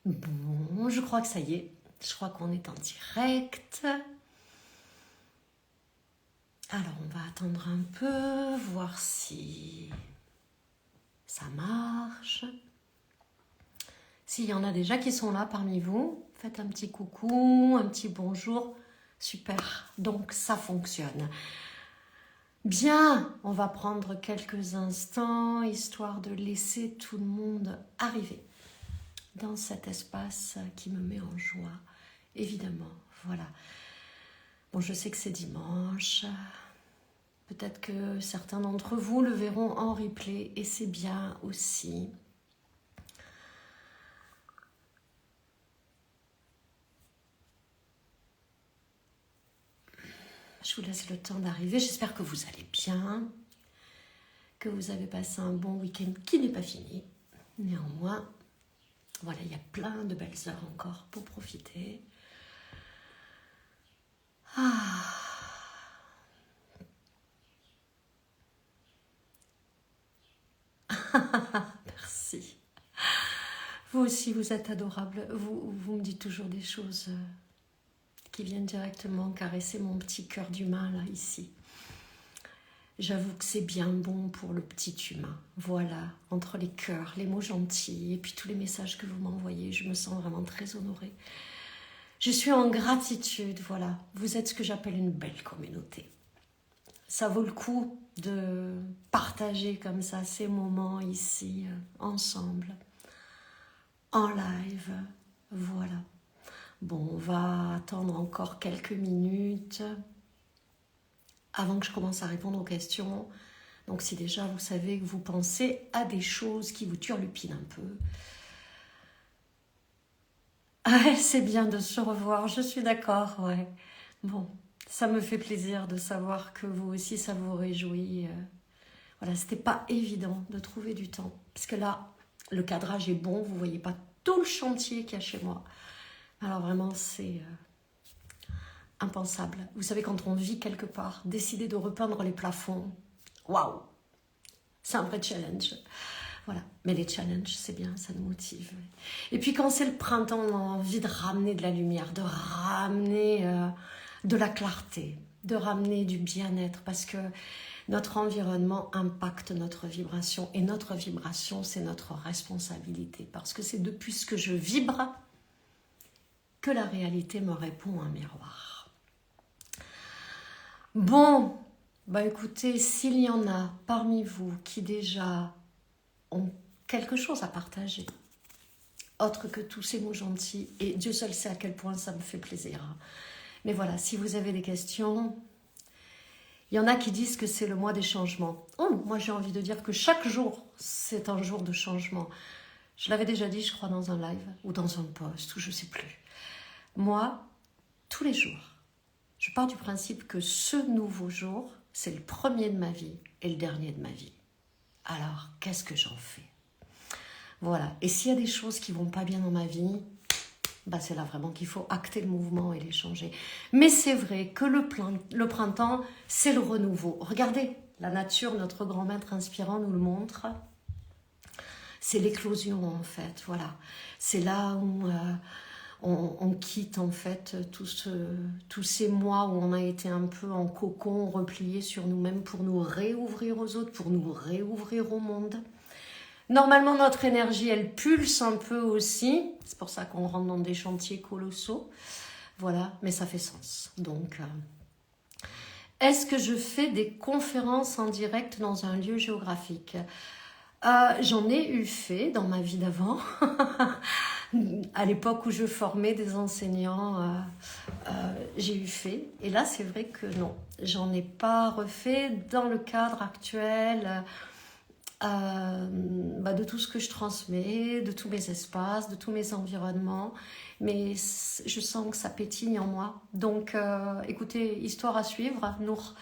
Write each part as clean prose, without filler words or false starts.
Bon, je crois que ça y est. Je crois qu'on est en direct. Alors, on va attendre un peu, voir si ça marche. S'il y en a déjà qui sont là parmi vous, faites un petit coucou, un petit bonjour. Super, donc ça fonctionne. Bien, on va prendre quelques instants, histoire de laisser tout le monde arriver dans cet espace qui me met en joie. Évidemment, voilà. Bon, je sais que c'est dimanche. Peut-être que certains d'entre vous le verront en replay et c'est bien aussi. Je vous laisse le temps d'arriver. J'espère que vous allez bien, que vous avez passé un bon week-end qui n'est pas fini. Néanmoins, voilà, il y a plein de belles heures encore pour profiter. Merci. Vous aussi, vous êtes adorable. Vous me dites toujours des choses qui viennent directement caresser mon petit cœur d'humain, là, ici. J'avoue que c'est bien bon pour le petit humain. Voilà, entre les cœurs, les mots gentils et puis tous les messages que vous m'envoyez, je me sens vraiment très honorée. Je suis en gratitude, voilà. Vous êtes ce que j'appelle une belle communauté. Ça vaut le coup de partager comme ça ces moments ici, ensemble, en live. Voilà. Bon, on va attendre encore quelques minutes avant que je commence à répondre aux questions. Donc si déjà vous savez que vous pensez à des choses qui vous turlupinent un peu, ah, c'est bien de se revoir, je suis d'accord, ouais. Bon, ça me fait plaisir de savoir que vous aussi ça vous réjouit. Voilà, c'était pas évident de trouver du temps. Parce que là, le cadrage est bon, vous voyez pas tout le chantier qu'il y a chez moi. Alors vraiment, c'est impensable. Vous savez, quand on vit quelque part, décider de repeindre les plafonds, waouh, c'est un vrai challenge. Voilà, mais les challenges, c'est bien, ça nous motive. Et puis quand c'est le printemps, on a envie de ramener de la lumière, de ramener de la clarté, de ramener du bien-être, parce que notre environnement impacte notre vibration, et notre vibration, c'est notre responsabilité, parce que c'est depuis ce que je vibre que la réalité me répond un miroir. Bon, bah écoutez, s'il y en a parmi vous qui déjà ont quelque chose à partager, autre que tous ces mots gentils, et Dieu seul sait à quel point ça me fait plaisir. Mais voilà, si vous avez des questions, il y en a qui disent que c'est le mois des changements. Oh, moi j'ai envie de dire que chaque jour, c'est un jour de changement. Je l'avais déjà dit, je crois, dans un live, ou dans un post, ou je ne sais plus. Moi, tous les jours, je pars du principe que ce nouveau jour, c'est le premier de ma vie et le dernier de ma vie. Alors, qu'est-ce que j'en fais ? Voilà. Et s'il y a des choses qui ne vont pas bien dans ma vie, bah c'est là vraiment qu'il faut acter le mouvement et les changer. Mais c'est vrai que le printemps, c'est le renouveau. Regardez, la nature, notre grand maître inspirant nous le montre. C'est l'éclosion en fait, voilà. C'est là où on quitte en fait tous ces mois où on a été un peu en cocon, replié sur nous-mêmes pour nous réouvrir aux autres, pour nous réouvrir au monde. Normalement, notre énergie, elle pulse un peu aussi. C'est pour ça qu'on rentre dans des chantiers colossaux. Voilà, mais ça fait sens. Donc, est-ce que je fais des conférences en direct dans un lieu géographique ? J'en ai eu fait dans ma vie d'avant. À l'époque où je formais des enseignants, j'ai eu fait. Et là, c'est vrai que non, j'en ai pas refait dans le cadre actuel de tout ce que je transmets, de tous mes espaces, de tous mes environnements. Mais je sens que ça pétille en moi. Donc, écoutez, histoire à suivre, Nour.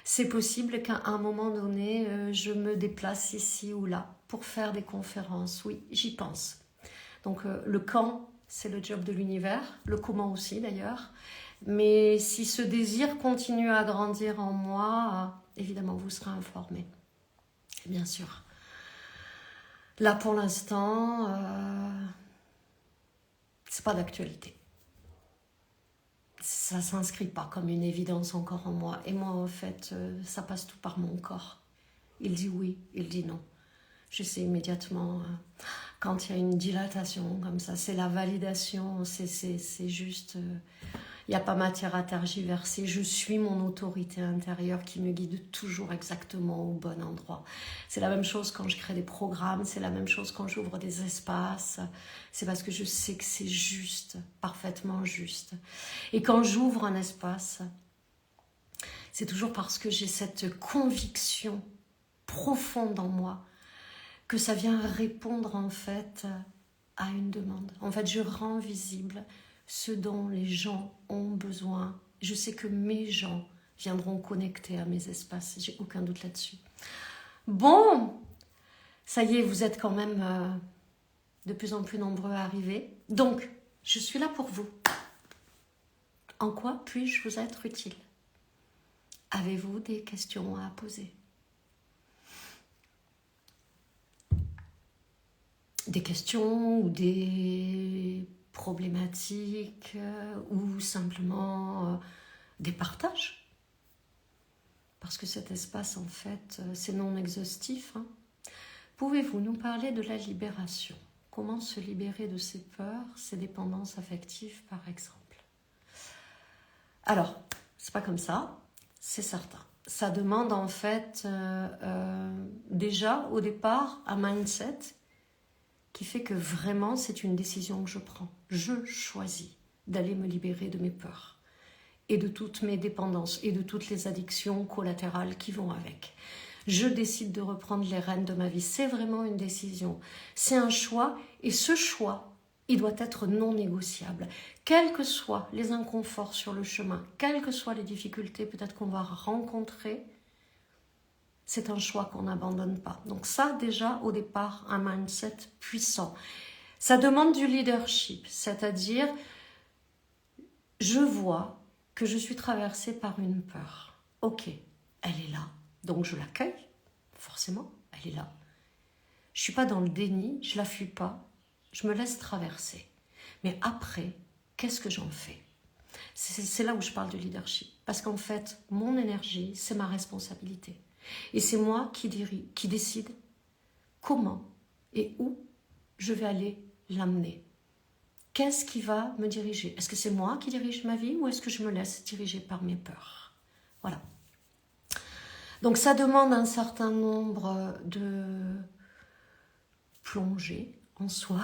C'est possible qu'à un moment donné, je me déplace ici ou là pour faire des conférences. Oui, j'y pense. Donc le quand, c'est le job de l'univers, le comment aussi d'ailleurs. Mais si ce désir continue à grandir en moi, évidemment vous serez informés. Bien sûr. Là pour l'instant, c'est pas d'actualité. Ça ne s'inscrit pas comme une évidence encore en moi. Et moi, en fait, ça passe tout par mon corps. Il dit oui, il dit non. Je sais immédiatement, quand il y a une dilatation comme ça, c'est la validation, c'est juste... il n'y a pas matière à tergiverser. Je suis mon autorité intérieure qui me guide toujours exactement au bon endroit. C'est la même chose quand je crée des programmes, c'est la même chose quand j'ouvre des espaces. C'est parce que je sais que c'est juste, parfaitement juste. Et quand j'ouvre un espace, c'est toujours parce que j'ai cette conviction profonde en moi que ça vient répondre en fait à une demande. En fait, je rends visible ce dont les gens ont besoin. Je sais que mes gens viendront connecter à mes espaces, j'ai aucun doute là-dessus. Bon, ça y est, vous êtes quand même de plus en plus nombreux à arriver. Donc, je suis là pour vous. En quoi puis-je vous être utile? Avez-vous des questions à poser? Des questions ou des problématiques ou simplement des partages? Parce que cet espace, en fait, c'est non exhaustif. Hein. Pouvez-vous nous parler de la libération? Comment se libérer de ses peurs, ses dépendances affectives, par exemple? Alors, c'est pas comme ça, c'est certain. Ça demande en fait déjà au départ un mindset qui fait que vraiment c'est une décision que je prends. Je choisis d'aller me libérer de mes peurs et de toutes mes dépendances et de toutes les addictions collatérales qui vont avec. Je décide de reprendre les rênes de ma vie. C'est vraiment une décision. C'est un choix et ce choix, il doit être non négociable. Quels que soient les inconforts sur le chemin, quelles que soient les difficultés peut-être qu'on va rencontrer, c'est un choix qu'on n'abandonne pas. Donc ça, déjà, au départ, un mindset puissant. Ça demande du leadership, c'est-à-dire, je vois que je suis traversée par une peur. Ok, elle est là, donc je l'accueille, forcément, elle est là. Je ne suis pas dans le déni, je ne la fuis pas, je me laisse traverser. Mais après, qu'est-ce que j'en fais? C'est là où je parle de leadership. Parce qu'en fait, mon énergie, c'est ma responsabilité. Et c'est moi qui décide comment et où je vais aller l'amener. Qu'est-ce qui va me diriger? Est-ce que c'est moi qui dirige ma vie ou est-ce que je me laisse diriger par mes peurs? Voilà. Donc ça demande un certain nombre de plongées en soi,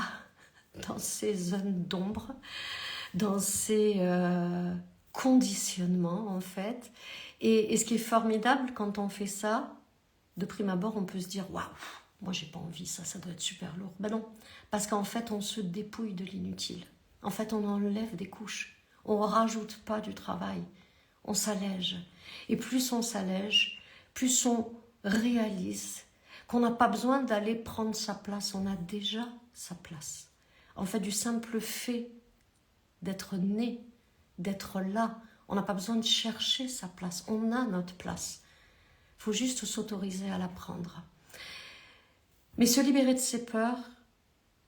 dans ces zones d'ombre, dans ces conditionnements en fait. Et ce qui est formidable quand on fait ça, de prime abord, on peut se dire « Waouh, moi j'ai pas envie, ça doit être super lourd. » Ben non, parce qu'en fait, on se dépouille de l'inutile. En fait, on enlève des couches. On ne rajoute pas du travail. On s'allège. Et plus on s'allège, plus on réalise qu'on n'a pas besoin d'aller prendre sa place. On a déjà sa place. En fait, du simple fait d'être né, d'être là, on n'a pas besoin de chercher sa place. On a notre place. Il faut juste s'autoriser à la prendre. Mais se libérer de ses peurs,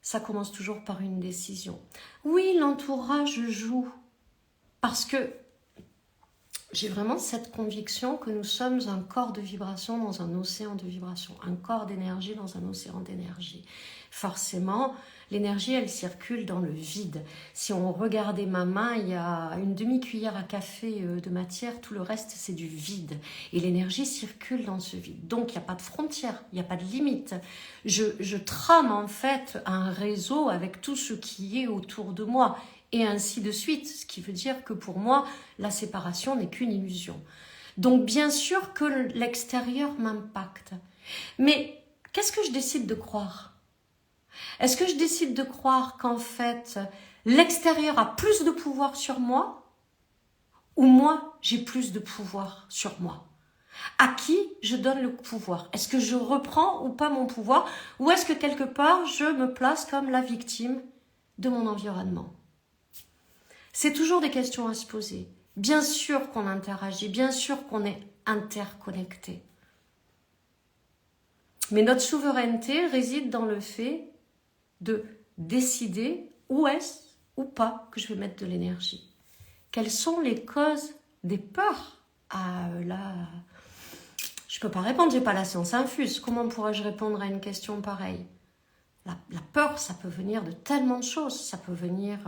ça commence toujours par une décision. Oui, l'entourage joue. Parce que j'ai vraiment cette conviction que nous sommes un corps de vibration dans un océan de vibration. Un corps d'énergie dans un océan d'énergie. Forcément, l'énergie, elle circule dans le vide. Si on regardait ma main, il y a une demi-cuillère à café de matière, tout le reste, c'est du vide. Et l'énergie circule dans ce vide. Donc, il n'y a pas de frontière, il n'y a pas de limite. Je trame en fait un réseau avec tout ce qui est autour de moi. Et ainsi de suite. Ce qui veut dire que pour moi, la séparation n'est qu'une illusion. Donc, bien sûr que l'extérieur m'impacte. Mais qu'est-ce que je décide de croire ? Est-ce que je décide de croire qu'en fait, l'extérieur a plus de pouvoir sur moi ou moi, j'ai plus de pouvoir sur moi? À qui je donne le pouvoir? Est-ce que je reprends ou pas mon pouvoir? Ou est-ce que quelque part, je me place comme la victime de mon environnement? C'est toujours des questions à se poser. Bien sûr qu'on interagit, bien sûr qu'on est interconnecté. Mais notre souveraineté réside dans le fait de décider où ou pas que je vais mettre de l'énergie? Quelles sont les causes des peurs? Ah là, je peux pas répondre, j'ai pas la science infuse. Comment pourrais-je répondre à une question pareille? La peur, ça peut venir de tellement de choses. Ça peut venir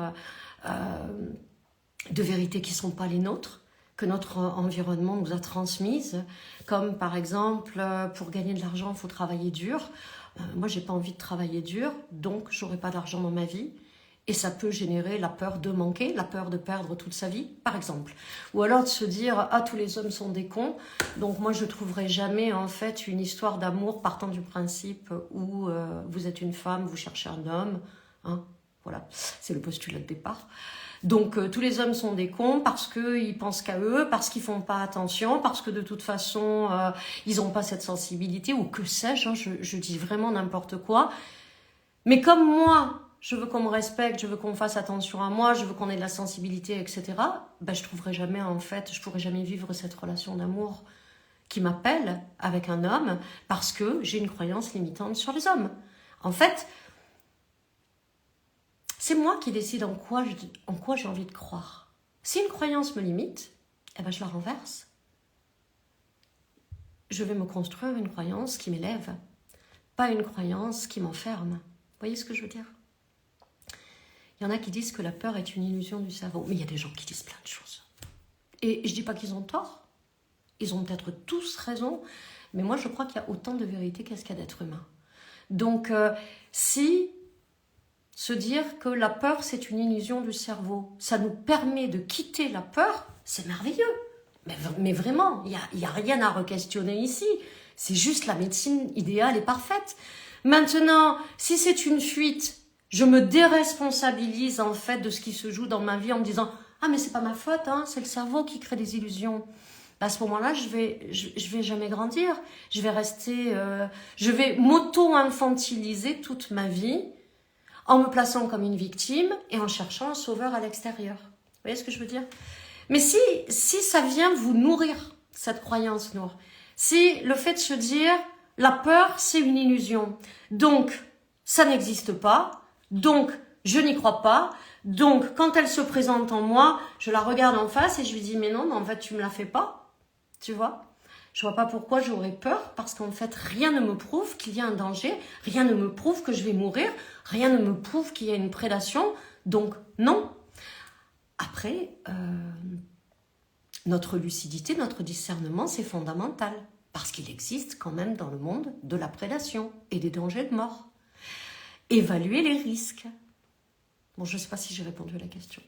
de vérités qui ne sont pas les nôtres, que notre environnement nous a transmises, comme par exemple, pour gagner de l'argent, il faut travailler dur. Moi, j'ai pas envie de travailler dur, donc j'aurai pas d'argent dans ma vie. Et ça peut générer la peur de manquer, la peur de perdre toute sa vie, par exemple. Ou alors de se dire, ah, tous les hommes sont des cons, donc moi je trouverai jamais en fait une histoire d'amour partant du principe où vous êtes une femme, vous cherchez un homme. Hein, voilà, c'est le postulat de départ. Donc tous les hommes sont des cons parce qu'ils pensent qu'à eux, parce qu'ils font pas attention, parce que de toute façon ils n'ont pas cette sensibilité, ou que sais-je, hein, je dis vraiment n'importe quoi. Mais comme moi, je veux qu'on me respecte, je veux qu'on fasse attention à moi, je veux qu'on ait de la sensibilité, etc. Ben, je trouverai jamais, en fait, je pourrai jamais vivre cette relation d'amour qui m'appelle avec un homme parce que j'ai une croyance limitante sur les hommes. En fait, c'est moi qui décide en quoi j'ai envie de croire. Si une croyance me limite, eh ben, je la renverse. Je vais me construire une croyance qui m'élève, pas une croyance qui m'enferme. Vous voyez ce que je veux dire ? Il y en a qui disent que la peur est une illusion du cerveau. Mais il y a des gens qui disent plein de choses. Et je ne dis pas qu'ils ont tort. Ils ont peut-être tous raison. Mais moi, je crois qu'il y a autant de vérité qu'est-ce qu'il y a d'être humain. Donc, si se dire que la peur, c'est une illusion du cerveau, ça nous permet de quitter la peur, c'est merveilleux. Mais vraiment, il y a rien à re-questionner ici. C'est juste la médecine idéale et parfaite. Maintenant, si c'est une fuite, je me déresponsabilise en fait de ce qui se joue dans ma vie en me disant « Ah mais c'est pas ma faute, hein, c'est le cerveau qui crée des illusions. » À ce moment-là, je vais jamais grandir. Je vais m'auto-infantiliser toute ma vie en me plaçant comme une victime et en cherchant un sauveur à l'extérieur. Vous voyez ce que je veux dire ? Mais si ça vient vous nourrir, cette croyance, Nour, si le fait de se dire « La peur, c'est une illusion. Donc, ça n'existe pas. Donc, je n'y crois pas. Donc, quand elle se présente en moi, je la regarde en face et je lui dis « Mais non, mais en fait, tu me la fais pas. » Tu vois ? Je vois pas pourquoi j'aurais peur, parce qu'en fait, rien ne me prouve qu'il y a un danger, rien ne me prouve que je vais mourir, rien ne me prouve qu'il y a une prédation. Donc, non. Après, notre lucidité, notre discernement, c'est fondamental, parce qu'il existe quand même dans le monde de la prédation et des dangers de mort. Évaluer les risques. Bon, je ne sais pas si j'ai répondu à la question.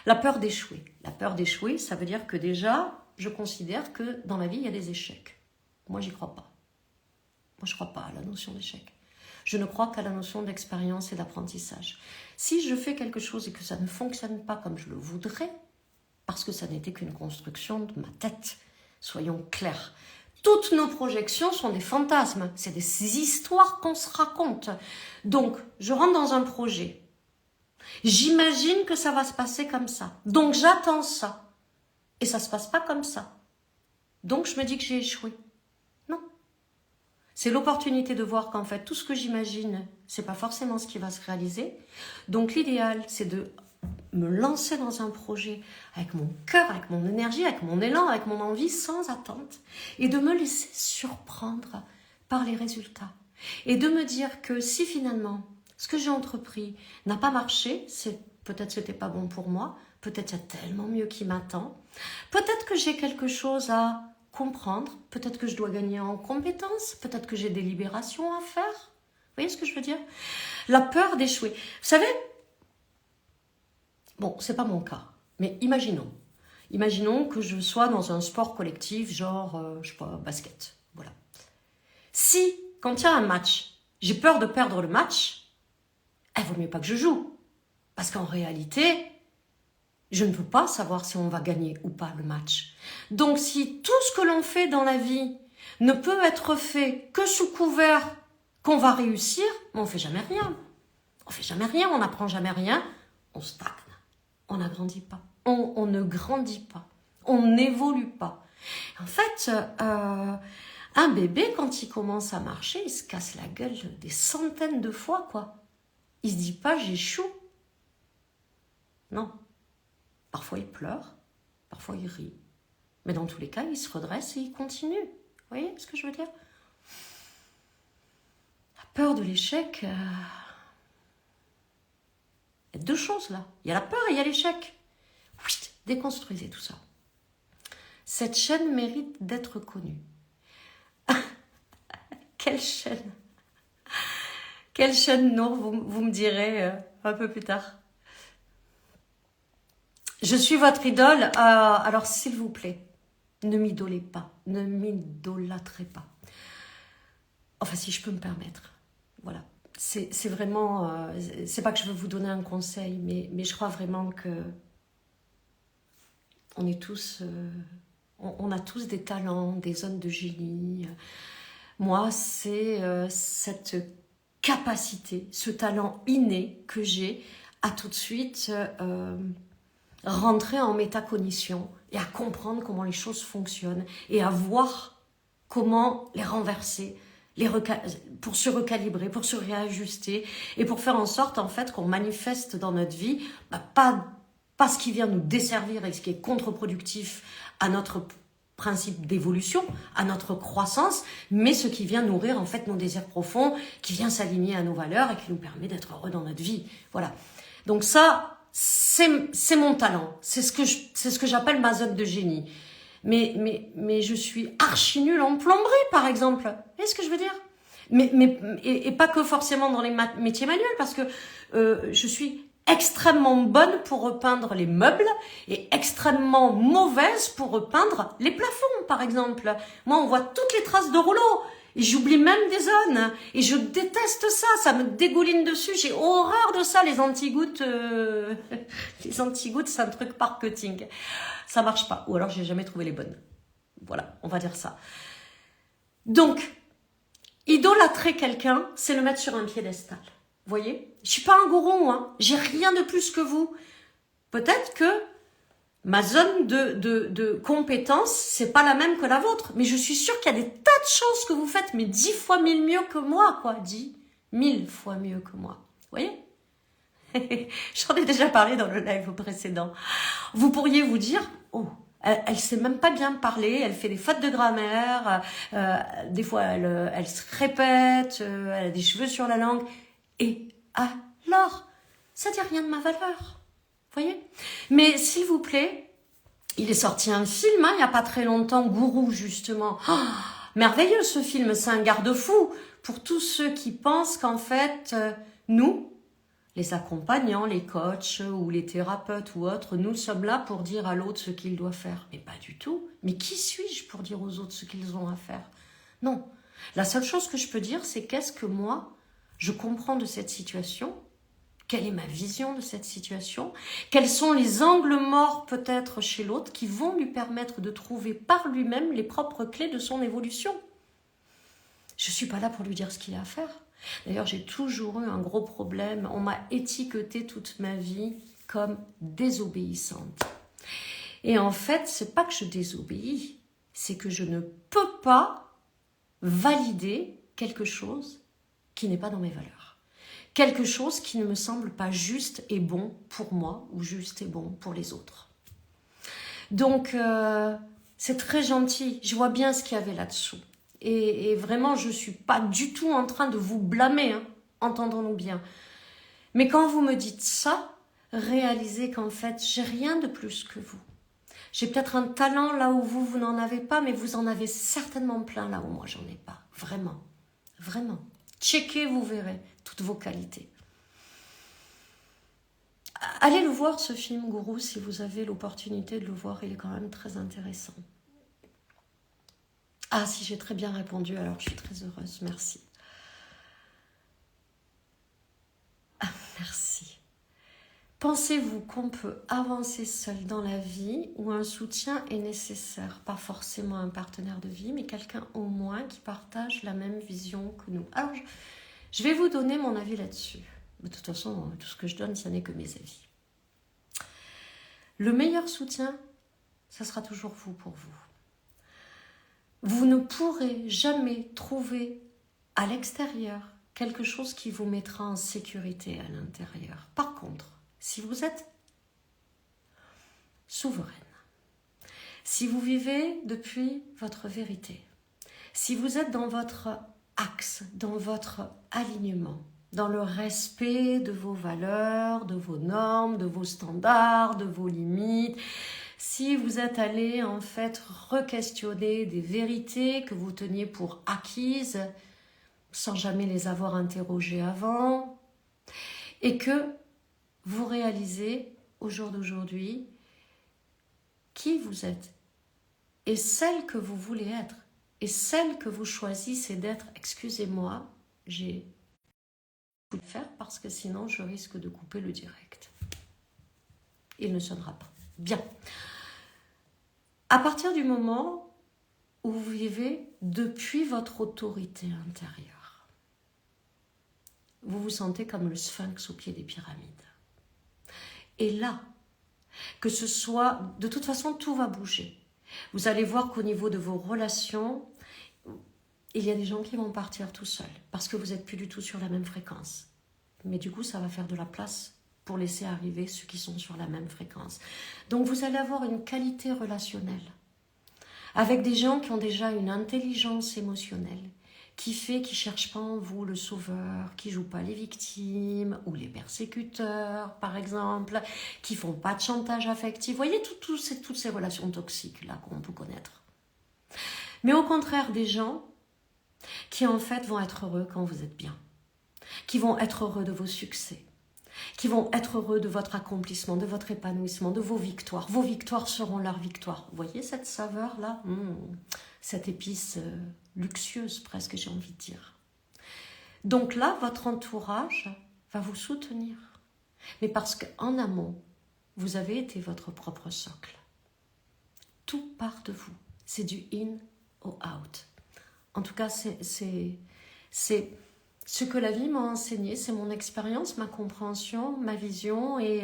La peur d'échouer. La peur d'échouer, ça veut dire que déjà, je considère que dans la vie, il y a des échecs. Moi, j'y crois pas. Moi, je ne crois pas à la notion d'échec. Je ne crois qu'à la notion d'expérience et d'apprentissage. Si je fais quelque chose et que ça ne fonctionne pas comme je le voudrais, parce que ça n'était qu'une construction de ma tête, soyons clairs. Toutes nos projections sont des fantasmes, c'est des histoires qu'on se raconte. Donc, je rentre dans un projet. J'imagine que ça va se passer comme ça. Donc, j'attends ça. Et ça ne se passe pas comme ça. Donc, je me dis que j'ai échoué. Non. C'est l'opportunité de voir qu'en fait, tout ce que j'imagine, ce n'est pas forcément ce qui va se réaliser. Donc, l'idéal, c'est de me lancer dans un projet avec mon cœur, avec mon énergie, avec mon élan, avec mon envie, sans attente, et de me laisser surprendre par les résultats. Et de me dire que si finalement, ce que j'ai entrepris n'a pas marché, peut-être que c'était pas bon pour moi, peut-être il y a tellement mieux qui m'attend, peut-être que j'ai quelque chose à comprendre, peut-être que je dois gagner en compétences, peut-être que j'ai des libérations à faire. Vous voyez ce que je veux dire ? La peur d'échouer. Vous savez, bon, c'est pas mon cas, mais imaginons que je sois dans un sport collectif, genre, je sais pas, basket, voilà. Si, quand il y a un match, j'ai peur de perdre le match, il vaut mieux pas que je joue. Parce qu'en réalité, je ne veux pas savoir si on va gagner ou pas le match. Donc, si tout ce que l'on fait dans la vie ne peut être fait que sous couvert qu'on va réussir, on ne fait jamais rien. On fait jamais rien, on n'apprend jamais rien, on stagne. On n'agrandit pas, on ne grandit pas, on n'évolue pas. En fait, un bébé, quand il commence à marcher, il se casse la gueule des centaines de fois, quoi. Il se dit pas, j'échoue. Non. Parfois il pleure, parfois il rit. Mais dans tous les cas, il se redresse et il continue. Vous voyez ce que je veux dire? La peur de l'échec, il y a deux choses là. Il y a la peur et il y a l'échec. Déconstruisez tout ça. Cette chaîne mérite d'être connue. Quelle chaîne? Quelle chaîne, Nour, vous me direz un peu plus tard. Je suis votre idole, alors s'il vous plaît, ne m'idolez pas, ne m'idolâtrez pas. Enfin, si je peux me permettre. Voilà. C'est vraiment... c'est pas que je veux vous donner un conseil, mais je crois vraiment que on est tous... on a tous des talents, des zones de génie. Moi, c'est cette capacité, ce talent inné que j'ai à tout de suite rentrer en métacognition et à comprendre comment les choses fonctionnent et à voir comment les renverser, pour se recalibrer, pour se réajuster et pour faire en sorte en fait qu'on manifeste dans notre vie pas ce qui vient nous desservir et ce qui est contre-productif à notre principe d'évolution, à notre croissance, mais ce qui vient nourrir en fait nos désirs profonds, qui vient s'aligner à nos valeurs et qui nous permet d'être heureux dans notre vie. Voilà. Donc ça, c'est mon talent. C'est ce que j'appelle ma zone de génie. Mais je suis archi nulle en plomberie, par exemple. Vous voyez ce que je veux dire? Et pas que forcément dans les métiers manuels, parce que je suis extrêmement bonne pour repeindre les meubles et extrêmement mauvaise pour repeindre les plafonds, par exemple. Moi, on voit toutes les traces de rouleau. Et j'oublie même des zones. Et je déteste ça. Ça me dégouline dessus. J'ai horreur de ça, les anti-gouttes. Les anti-gouttes, c'est un truc marketing. Ça marche pas. Ou alors, j'ai jamais trouvé les bonnes. Voilà, on va dire ça. Donc, idolâtrer quelqu'un, c'est le mettre sur un piédestal. Vous voyez? Je suis pas un gourou, hein. J'ai rien de plus que vous. Peut-être que ma zone de compétence, c'est pas la même que la vôtre. Mais je suis sûre qu'il y a des tas de choses que vous faites, mais 10 fois 1000 mieux que moi, quoi. 10 000 fois mieux que moi. Vous voyez? J'en ai déjà parlé dans le live précédent. Vous pourriez vous dire, oh, elle sait même pas bien parler, elle fait des fautes de grammaire, des fois elle se répète, elle a des cheveux sur la langue. Et alors, ça dit rien de ma valeur. Vous voyez? Mais s'il vous plaît, il est sorti un film, hein, il n'y a pas très longtemps, Gourou, justement. Oh, merveilleux ce film, c'est un garde-fou pour tous ceux qui pensent qu'en fait, nous, les accompagnants, les coachs ou les thérapeutes ou autres, nous sommes là pour dire à l'autre ce qu'il doit faire. Mais pas du tout. Mais qui suis-je pour dire aux autres ce qu'ils ont à faire? Non. La seule chose que je peux dire, c'est qu'est-ce que moi, je comprends de cette situation? Quelle est ma vision de cette situation? Quels sont les angles morts peut-être chez l'autre qui vont lui permettre de trouver par lui-même les propres clés de son évolution? Je ne suis pas là pour lui dire ce qu'il a à faire. D'ailleurs, j'ai toujours eu un gros problème. On m'a étiquetée toute ma vie comme désobéissante. Et en fait, c'est pas que je désobéis, c'est que je ne peux pas valider quelque chose qui n'est pas dans mes valeurs. Quelque chose qui ne me semble pas juste et bon pour moi ou juste et bon pour les autres. Donc, c'est très gentil. Je vois bien ce qu'il y avait là-dessous. Et vraiment, je ne suis pas du tout en train de vous blâmer, hein, entendons-nous bien. Mais quand vous me dites ça, réalisez qu'en fait, j'ai rien de plus que vous. J'ai peut-être un talent là où vous n'en avez pas, mais vous en avez certainement plein là où moi, j'en ai pas. Vraiment, vraiment. Checkez, vous verrez toutes vos qualités. Allez le voir, ce film Gourou, si vous avez l'opportunité de le voir. Il est quand même très intéressant. Ah, si j'ai très bien répondu, alors je suis très heureuse. Merci. Ah, merci. Pensez-vous qu'on peut avancer seul dans la vie ou un soutien est nécessaire? Pas forcément un partenaire de vie, mais quelqu'un au moins qui partage la même vision que nous. Alors, je vais vous donner mon avis là-dessus. De toute façon, tout ce que je donne, ce n'est que mes avis. Le meilleur soutien, ça sera toujours vous pour vous. Vous ne pourrez jamais trouver à l'extérieur quelque chose qui vous mettra en sécurité à l'intérieur. Par contre, si vous êtes souveraine. Si vous vivez depuis votre vérité, si vous êtes dans votre axe, dans votre alignement, dans le respect de vos valeurs, de vos normes, de vos standards, de vos limites, si vous êtes allé en fait re-questionner des vérités que vous teniez pour acquises, sans jamais les avoir interrogées avant, et que vous réalisez au jour d'aujourd'hui qui vous êtes, et celle que vous voulez être, et celle que vous choisissez d'être. Excusez-moi, j'ai tout le faire parce que sinon je risque de couper le direct. Il ne sonnera pas. Bien. À partir du moment où vous vivez depuis votre autorité intérieure, vous vous sentez comme le sphinx au pied des pyramides. Et là, que ce soit, de toute façon, tout va bouger. Vous allez voir qu'au niveau de vos relations, il y a des gens qui vont partir tout seuls parce que vous n'êtes plus du tout sur la même fréquence. Mais du coup, ça va faire de la place pour laisser arriver ceux qui sont sur la même fréquence. Donc, vous allez avoir une qualité relationnelle avec des gens qui ont déjà une intelligence émotionnelle qui fait qu'ils ne cherchent pas en vous le sauveur, qui ne jouent pas les victimes ou les persécuteurs, par exemple, qui ne font pas de chantage affectif. Vous voyez, toutes ces relations toxiques là qu'on peut connaître. Mais au contraire, des gens qui en fait vont être heureux quand vous êtes bien, qui vont être heureux de vos succès, qui vont être heureux de votre accomplissement, de votre épanouissement, de vos victoires. Vos victoires seront leurs victoires. Vous voyez cette saveur-là, cette épice luxueuse presque, j'ai envie de dire. Donc là, votre entourage va vous soutenir. Mais parce qu'en amont, vous avez été votre propre socle. Tout part de vous. C'est du in au out. En tout cas, c'est ce que la vie m'a enseigné, c'est mon expérience, ma compréhension, ma vision et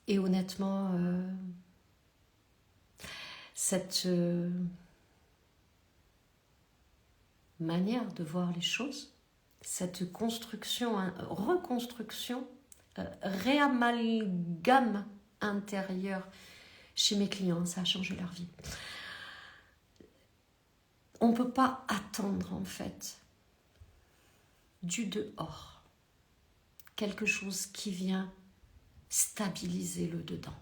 honnêtement, cette manière de voir les choses, cette construction, reconstruction, réamalgame intérieur chez mes clients, ça a changé leur vie. On ne peut pas attendre en fait du dehors quelque chose qui vient stabiliser le dedans.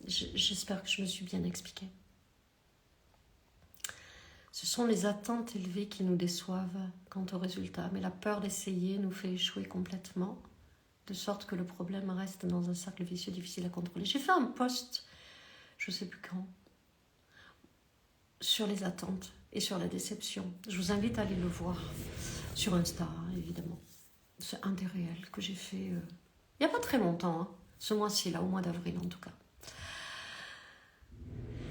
J'espère que je me suis bien expliquée. Ce sont les attentes élevées qui nous déçoivent quant au résultat, mais la peur d'essayer nous fait échouer complètement, de sorte que le problème reste dans un cercle vicieux difficile à contrôler. J'ai fait un post, je ne sais plus quand, sur les attentes et sur la déception. Je vous invite à aller le voir sur Insta, évidemment. C'est un des réels que j'ai fait il n'y a pas très longtemps, ce mois-ci, là, au mois d'avril en tout cas.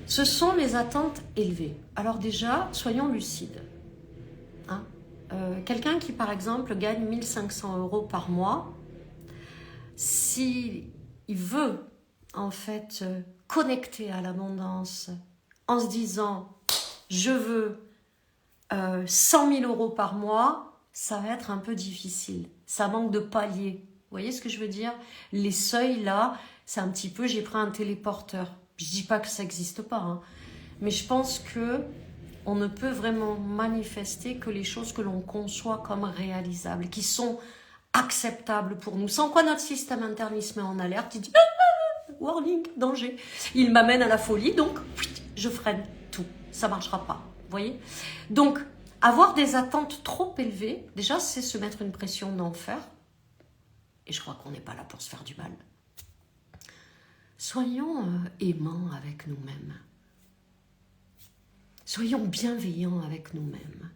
Ce sont les attentes élevées. Alors déjà, soyons lucides. Quelqu'un qui, par exemple, gagne 1 500 € par mois, s'il veut, en fait, connecter à l'abondance en se disant « je veux 100 000 € par mois », ça va être un peu difficile. Ça manque de paliers. Vous voyez ce que je veux dire? Les seuils, là, c'est un petit peu « j'ai pris un téléporteur ». Je ne dis pas que ça n'existe pas, mais je pense qu'on ne peut vraiment manifester que les choses que l'on conçoit comme réalisables, qui sont acceptables pour nous, sans quoi notre système interne il se met en alerte, il dit « warning, danger ». Il m'amène à la folie, donc je freine tout, ça ne marchera pas, vous voyez. Donc, avoir des attentes trop élevées, déjà, c'est se mettre une pression d'enfer, et je crois qu'on n'est pas là pour se faire du mal. Soyons aimants avec nous-mêmes. Soyons bienveillants avec nous-mêmes.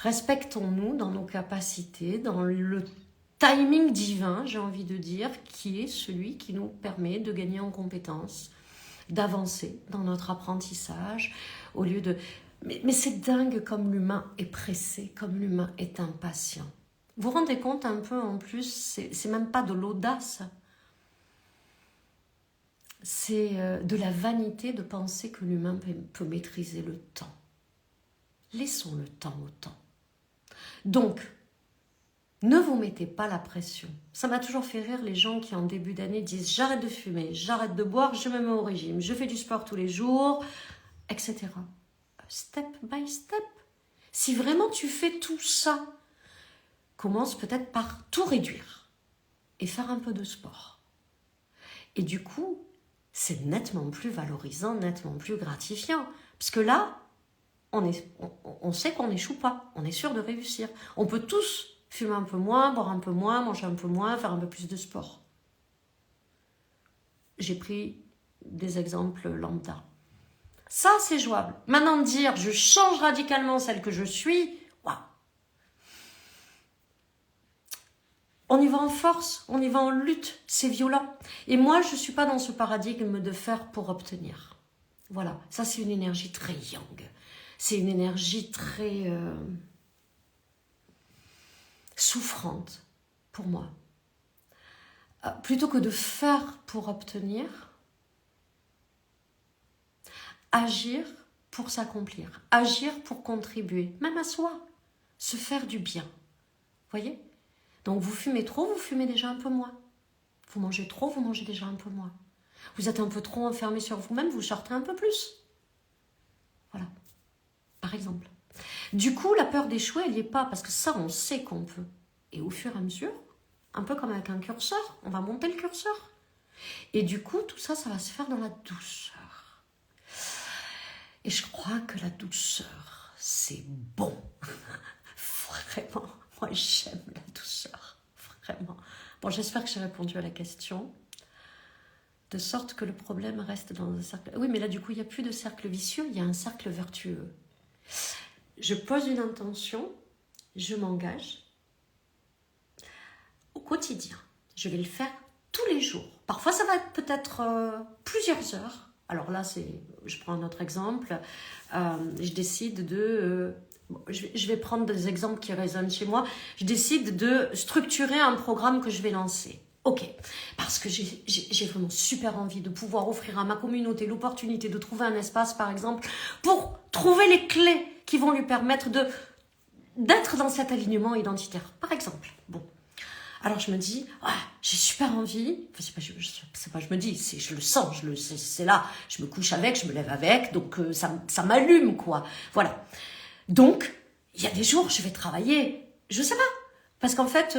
Respectons-nous dans nos capacités, dans le timing divin, j'ai envie de dire, qui est celui qui nous permet de gagner en compétences, d'avancer dans notre apprentissage, au lieu de... Mais c'est dingue comme l'humain est pressé, comme l'humain est impatient. Vous vous rendez compte un peu en plus, c'est même pas de l'audace, c'est de la vanité de penser que l'humain peut maîtriser le temps. Laissons le temps au temps. Donc, Ne vous mettez pas la pression. Ça m'a toujours fait rire les gens qui en début d'année disent j'arrête de fumer, j'arrête de boire, je me mets au régime, je fais du sport tous les jours, etc. Step by step. Si vraiment tu fais tout ça, commence peut-être par tout réduire et faire un peu de sport. Et du coup, c'est nettement plus valorisant, nettement plus gratifiant. Parce que là, on sait qu'on n'échoue pas, on est sûr de réussir. On peut tous fumer un peu moins, boire un peu moins, manger un peu moins, faire un peu plus de sport. J'ai pris des exemples lambda. Ça, c'est jouable. Maintenant, dire je change radicalement celle que je suis, waouh. On y va en force, on y va en lutte, c'est violent. Et moi, je ne suis pas dans ce paradigme de faire pour obtenir. Voilà, ça c'est une énergie très yang. C'est une énergie très souffrante pour moi. Plutôt que de faire pour obtenir, agir pour s'accomplir, agir pour contribuer, même à soi, se faire du bien. Voyez ? Donc vous fumez trop, vous fumez déjà un peu moins. Vous mangez trop, vous mangez déjà un peu moins. Vous êtes un peu trop enfermé sur vous-même, vous sortez un peu plus. Voilà, par exemple. Du coup, la peur d'échouer, elle n'y est pas, parce que ça, on sait qu'on peut. Et au fur et à mesure, un peu comme avec un curseur, on va monter le curseur. Et du coup, tout ça, ça va se faire dans la douceur. Et je crois que la douceur, c'est bon. Vraiment, moi j'aime la douceur. Vraiment. Bon, j'espère que j'ai répondu à la question. De sorte que le problème reste dans un cercle. Oui, mais là, du coup, il n'y a plus de cercle vicieux, il y a un cercle vertueux. Je pose une intention, je m'engage au quotidien. Je vais le faire tous les jours. Parfois, ça va être peut-être plusieurs heures. Alors là, je prends un autre exemple. Je décide de... je vais prendre des exemples qui résonnent chez moi. Je décide de structurer un programme que je vais lancer. Ok, parce que j'ai vraiment super envie de pouvoir offrir à ma communauté l'opportunité de trouver un espace, par exemple, pour trouver les clés qui vont lui permettre d'être dans cet alignement identitaire, par exemple. Bon, alors je me dis, j'ai super envie, enfin, c'est pas je me dis, je le sens, c'est là, je me couche avec, je me lève avec, donc ça m'allume, quoi. Voilà. Donc, il y a des jours, je vais travailler, je sais pas, parce qu'en fait...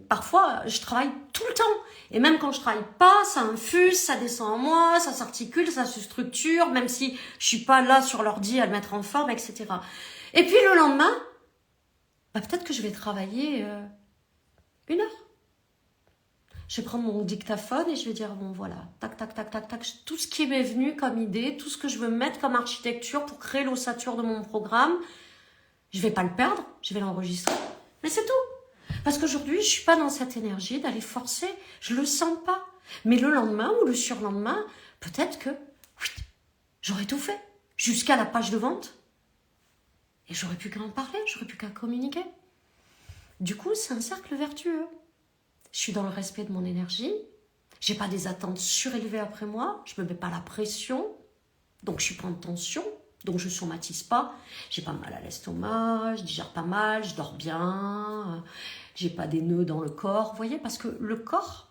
parfois, je travaille tout le temps. Et même quand je travaille pas, ça infuse, ça descend en moi, ça s'articule, ça se structure, même si je suis pas là sur l'ordi à le mettre en forme, etc. Et puis le lendemain, peut-être que je vais travailler 1 heure. Je vais prendre mon dictaphone et je vais dire, bon voilà, tac, tac, tac, tac, tac, tout ce qui m'est venu comme idée, tout ce que je veux mettre comme architecture pour créer l'ossature de mon programme, je vais pas le perdre, je vais l'enregistrer. Mais c'est tout. Parce qu'aujourd'hui, je suis pas dans cette énergie d'aller forcer, je le sens pas. Mais le lendemain ou le surlendemain, peut-être que j'aurais tout fait, jusqu'à la page de vente. Et j'aurais plus qu'à en parler, j'aurais plus qu'à communiquer. Du coup, c'est un cercle vertueux. Je suis dans le respect de mon énergie, j'ai pas des attentes surélevées après moi, je me mets pas la pression, donc je suis pas en tension, donc je somatise pas, j'ai pas mal à l'estomac, je digère pas mal, je dors bien, j'ai pas des nœuds dans le corps, vous voyez, parce que le corps,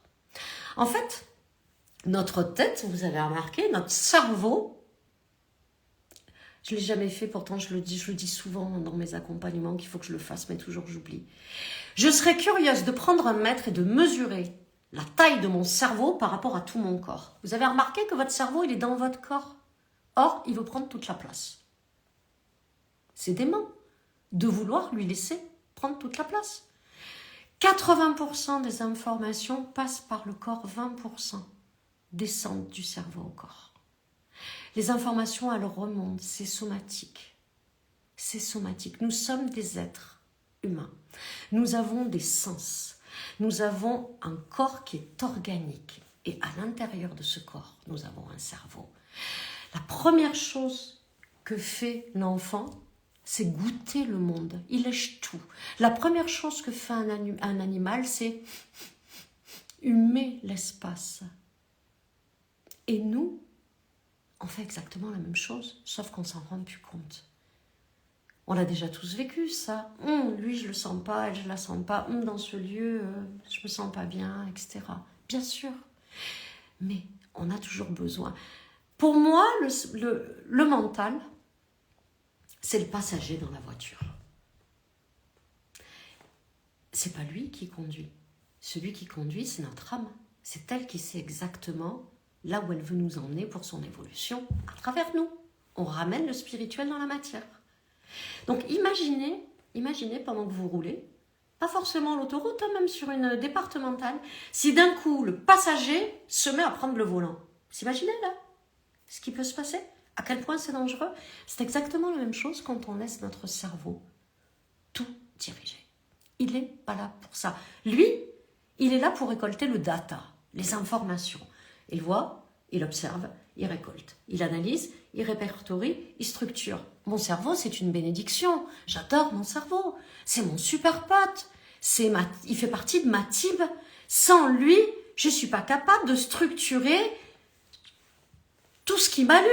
en fait, notre tête, vous avez remarqué, notre cerveau, je l'ai jamais fait, pourtant je le dis souvent dans mes accompagnements qu'il faut que je le fasse, mais toujours j'oublie. Je serais curieuse de prendre un mètre et de mesurer la taille de mon cerveau par rapport à tout mon corps. Vous avez remarqué que votre cerveau, il est dans votre corps. Or, il veut prendre toute la place. C'est dément de vouloir lui laisser prendre toute la place. 80% des informations passent par le corps, 20% descendent du cerveau au corps. Les informations, elles remontent, c'est somatique. C'est somatique. Nous sommes des êtres humains. Nous avons des sens. Nous avons un corps qui est organique. Et à l'intérieur de ce corps, nous avons un cerveau. La première chose que fait l'enfant, c'est goûter le monde. Il lèche tout. La première chose que fait un animal, c'est humer l'espace. Et nous, on fait exactement la même chose, sauf qu'on s'en rend plus compte. On l'a déjà tous vécu, ça. Lui, je le sens pas, elle, je la sens pas. Dans ce lieu, je me sens pas bien, etc. Bien sûr. Mais on a toujours besoin. Pour moi, le mental, c'est le passager dans la voiture. C'est pas lui qui conduit. Celui qui conduit, c'est notre âme. C'est elle qui sait exactement là où elle veut nous emmener pour son évolution à travers nous. On ramène le spirituel dans la matière. Donc imaginez pendant que vous roulez, pas forcément l'autoroute, même sur une départementale, si d'un coup le passager se met à prendre le volant. Vous imaginez là ce qui peut se passer? À quel point c'est dangereux? C'est exactement la même chose quand on laisse notre cerveau tout diriger. Il n'est pas là pour ça. Lui, il est là pour récolter le data, les informations. Il voit, il observe, il récolte, il analyse, il répertorie, il structure. Mon cerveau, c'est une bénédiction. J'adore mon cerveau. C'est mon super pote. Il fait partie de ma team. Sans lui, je ne suis pas capable de structurer tout ce qui m'allume,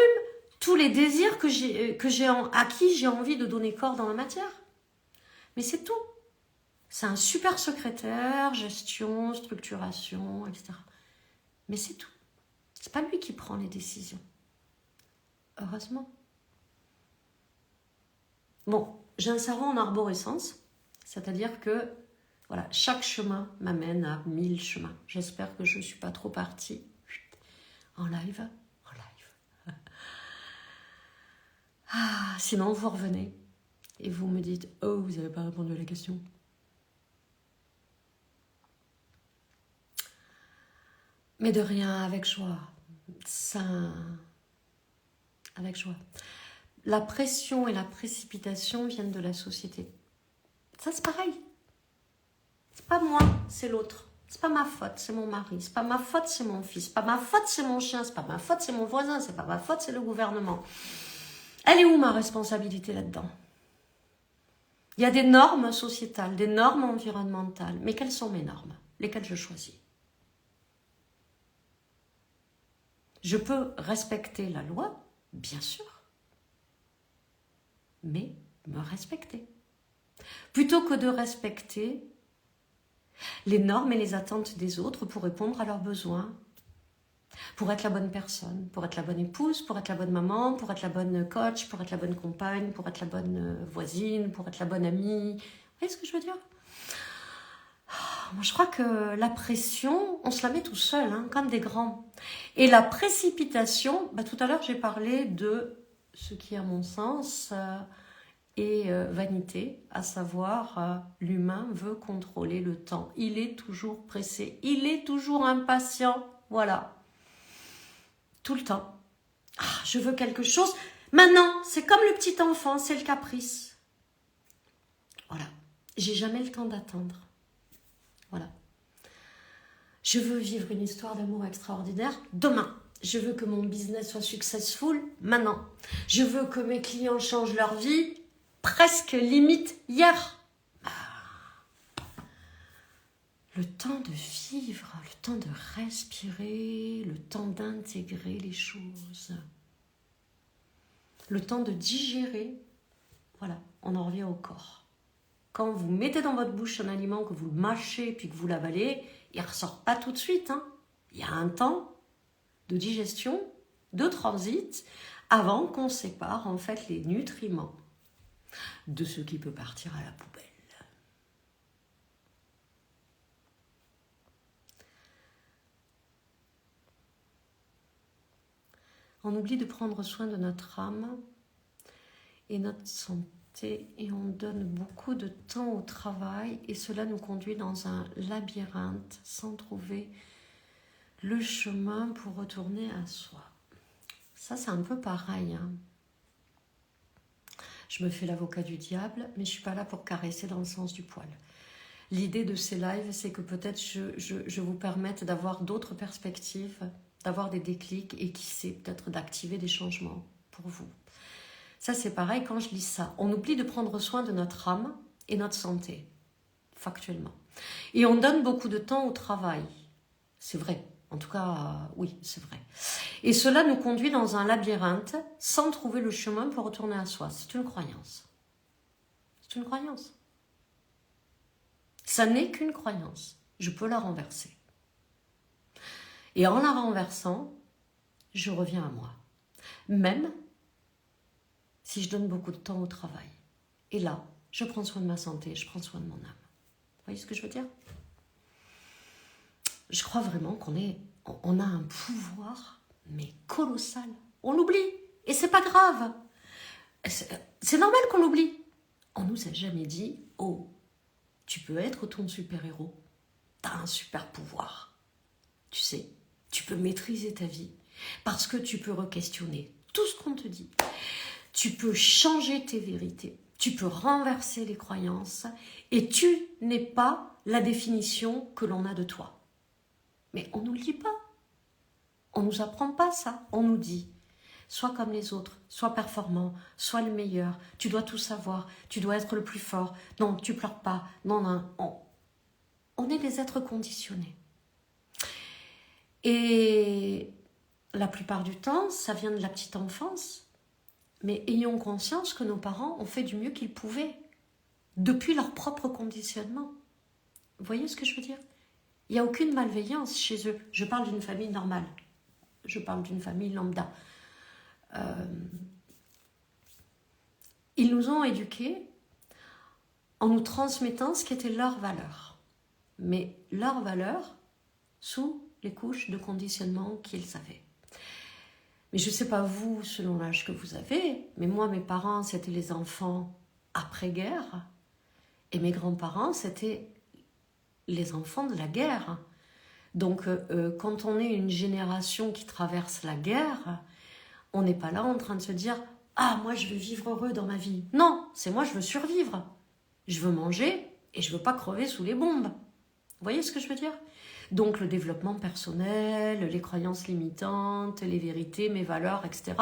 tous les désirs à qui j'ai envie de donner corps dans la matière. Mais c'est tout. C'est un super secrétaire, gestion, structuration, etc. Mais c'est tout. C'est pas lui qui prend les décisions. Heureusement. Bon, j'ai un cerveau en arborescence, c'est-à-dire que voilà, chaque chemin m'amène à 1000 chemins. J'espère que je ne suis pas trop partie en live. Sinon, vous revenez et vous me dites « Oh, vous n'avez pas répondu à la question ». Mais de rien, avec joie. Ça, avec joie. La pression et la précipitation viennent de la société. Ça, c'est pareil. C'est pas moi, c'est l'autre. C'est pas ma faute, c'est mon mari. C'est pas ma faute, c'est mon fils. C'est pas ma faute, c'est mon chien. C'est pas ma faute, c'est mon voisin. C'est pas ma faute, c'est le gouvernement. Elle est où ma responsabilité là-dedans? Il y a des normes sociétales, des normes environnementales. Mais quelles sont mes normes? Lesquelles je choisis? Je peux respecter la loi, bien sûr, mais me respecter. Plutôt que de respecter les normes et les attentes des autres pour répondre à leurs besoins, pour être la bonne personne, pour être la bonne épouse, pour être la bonne maman, pour être la bonne coach, pour être la bonne compagne, pour être la bonne voisine, pour être la bonne amie. Vous voyez ce que je veux dire? Moi, je crois que la pression, on se la met tout seul, comme des grands. Et la précipitation, tout à l'heure, j'ai parlé de ce qui, à mon sens, est vanité, à savoir l'humain veut contrôler le temps. Il est toujours pressé, il est toujours impatient, voilà. Tout le temps. Je veux quelque chose. Maintenant, c'est comme le petit enfant, c'est le caprice. Voilà. J'ai jamais le temps d'attendre. Voilà. Je veux vivre une histoire d'amour extraordinaire demain. Je veux que mon business soit successful maintenant. Je veux que mes clients changent leur vie presque limite hier. Le temps de vivre, le temps de respirer, le temps d'intégrer les choses. Le temps de digérer. Voilà, on en revient au corps. Quand vous mettez dans votre bouche un aliment, que vous le mâchez puis que vous l'avalez, il ne ressort pas tout de suite. Il y a un temps de digestion, de transit, avant qu'on sépare en fait les nutriments de ce qui peut partir à la poubelle. On oublie de prendre soin de notre âme et notre santé. Et on donne beaucoup de temps au travail et cela nous conduit dans un labyrinthe sans trouver le chemin pour retourner à soi. Ça, c'est un peu pareil. Je me fais l'avocat du diable, mais je ne suis pas là pour caresser dans le sens du poil. L'idée de ces lives, c'est que peut-être je vous permette d'avoir d'autres perspectives, d'avoir des déclics et qui sait peut-être d'activer des changements pour vous. Ça, c'est pareil quand je lis ça. On oublie de prendre soin de notre âme et notre santé, factuellement. Et on donne beaucoup de temps au travail. C'est vrai. En tout cas, oui, c'est vrai. Et cela nous conduit dans un labyrinthe sans trouver le chemin pour retourner à soi. C'est une croyance. C'est une croyance. Ça n'est qu'une croyance. Je peux la renverser. Et en la renversant, je reviens à moi. Même si je donne beaucoup de temps au travail. Et là, je prends soin de ma santé, je prends soin de mon âme. Vous voyez ce que je veux dire? Je crois vraiment on a un pouvoir, mais colossal. On l'oublie. Et c'est pas grave. C'est normal qu'on l'oublie. On nous a jamais dit, oh, tu peux être ton super-héros. T'as un super pouvoir. Tu sais, tu peux maîtriser ta vie. Parce que tu peux re-questionner tout ce qu'on te dit. Tu peux changer tes vérités. Tu peux renverser les croyances. Et tu n'es pas la définition que l'on a de toi. Mais on ne nous le dit pas. On ne nous apprend pas ça. On nous dit, sois comme les autres, sois performant, sois le meilleur. Tu dois tout savoir. Tu dois être le plus fort. Non, tu pleures pas. Non, non. On est des êtres conditionnés. Et la plupart du temps, ça vient de la petite enfance. Mais ayons conscience que nos parents ont fait du mieux qu'ils pouvaient, depuis leur propre conditionnement. Vous voyez ce que je veux dire? Il n'y a aucune malveillance chez eux. Je parle d'une famille normale. Je parle d'une famille lambda. Ils nous ont éduqués en nous transmettant ce qui était leur valeur. Mais leur valeur sous les couches de conditionnement qu'ils avaient. Mais je ne sais pas vous, selon l'âge que vous avez, mais moi, mes parents, c'était les enfants après-guerre, et mes grands-parents, c'était les enfants de la guerre. Donc, quand on est une génération qui traverse la guerre, on n'est pas là en train de se dire « Ah, moi, je veux vivre heureux dans ma vie. » Non, c'est moi, je veux survivre. Je veux manger et je ne veux pas crever sous les bombes. Vous voyez ce que je veux dire? Donc, le développement personnel, les croyances limitantes, les vérités, mes valeurs, etc.